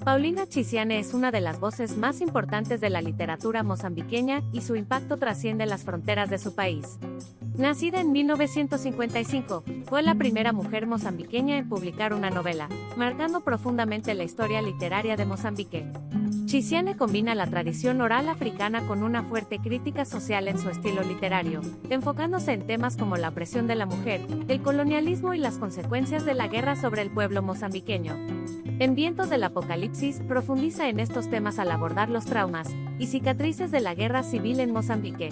Paulina Chisiane es una de las voces más importantes de la literatura mozambiqueña y su impacto trasciende las fronteras de su país. Nacida en 1955, fue la primera mujer mozambiqueña en publicar una novela, marcando profundamente la historia literaria de Mozambique. Chisiane combina la tradición oral africana con una fuerte crítica social en su estilo literario, enfocándose en temas como la opresión de la mujer, el colonialismo y las consecuencias de la guerra sobre el pueblo mozambiqueño. En Vientos del Apocalipsis, profundiza en estos temas al abordar los traumas y cicatrices de la guerra civil en Mozambique.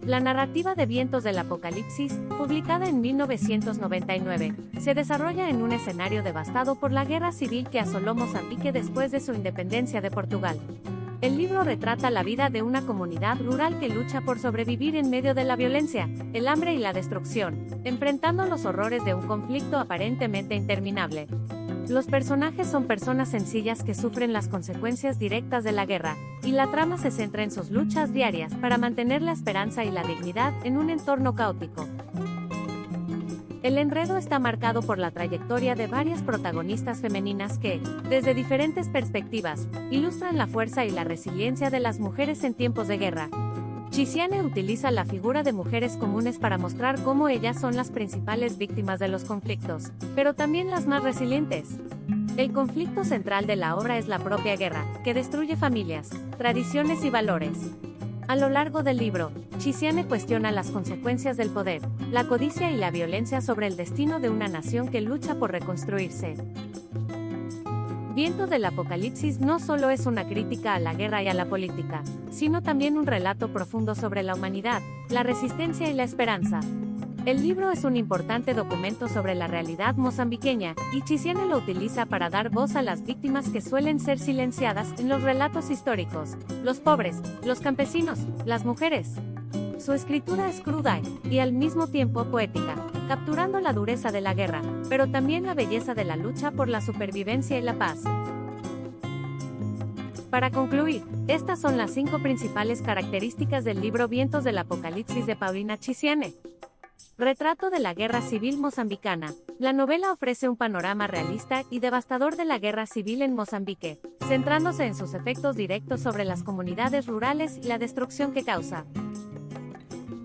La narrativa de Vientos del Apocalipsis, publicada en 1999, se desarrolla en un escenario devastado por la guerra civil que asoló Mozambique después de su independencia de Portugal. El libro retrata la vida de una comunidad rural que lucha por sobrevivir en medio de la violencia, el hambre y la destrucción, enfrentando los horrores de un conflicto aparentemente interminable. Los personajes son personas sencillas que sufren las consecuencias directas de la guerra, y la trama se centra en sus luchas diarias para mantener la esperanza y la dignidad en un entorno caótico. El enredo está marcado por la trayectoria de varias protagonistas femeninas que, desde diferentes perspectivas, ilustran la fuerza y la resiliencia de las mujeres en tiempos de guerra. Chisiane utiliza la figura de mujeres comunes para mostrar cómo ellas son las principales víctimas de los conflictos, pero también las más resilientes. El conflicto central de la obra es la propia guerra, que destruye familias, tradiciones y valores. A lo largo del libro, Chisiane cuestiona las consecuencias del poder, la codicia y la violencia sobre el destino de una nación que lucha por reconstruirse. Vientos del Apocalipsis no solo es una crítica a la guerra y a la política, sino también un relato profundo sobre la humanidad, la resistencia y la esperanza. El libro es un importante documento sobre la realidad mozambiqueña, y Chisiane lo utiliza para dar voz a las víctimas que suelen ser silenciadas en los relatos históricos: los pobres, los campesinos, las mujeres. Su escritura es cruda y al mismo tiempo poética, capturando la dureza de la guerra, pero también la belleza de la lucha por la supervivencia y la paz. Para concluir, estas son las 5 principales características del libro Vientos del Apocalipsis de Paulina Chisiane. Retrato de la guerra civil mozambicana. La novela ofrece un panorama realista y devastador de la guerra civil en Mozambique, centrándose en sus efectos directos sobre las comunidades rurales y la destrucción que causa.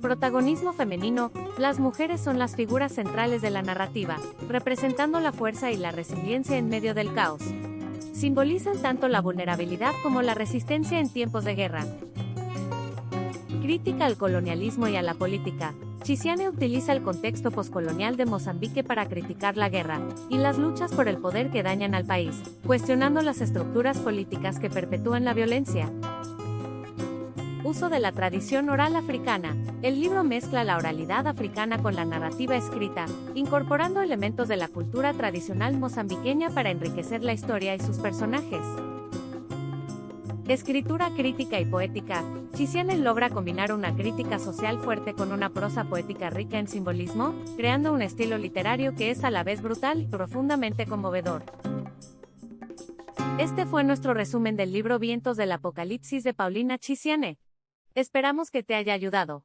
Protagonismo femenino. Las mujeres son las figuras centrales de la narrativa, representando la fuerza y la resiliencia en medio del caos. Simbolizan tanto la vulnerabilidad como la resistencia en tiempos de guerra. Crítica al colonialismo y a la política. Chisiane utiliza el contexto poscolonial de Mozambique para criticar la guerra y las luchas por el poder que dañan al país, cuestionando las estructuras políticas que perpetúan la violencia. Uso de la tradición oral africana. El libro mezcla la oralidad africana con la narrativa escrita, incorporando elementos de la cultura tradicional mozambiqueña para enriquecer la historia y sus personajes. Escritura crítica y poética. Chisiane logra combinar una crítica social fuerte con una prosa poética rica en simbolismo, creando un estilo literario que es a la vez brutal y profundamente conmovedor. Este fue nuestro resumen del libro Vientos del Apocalipsis de Paulina Chisiane. Esperamos que te haya ayudado.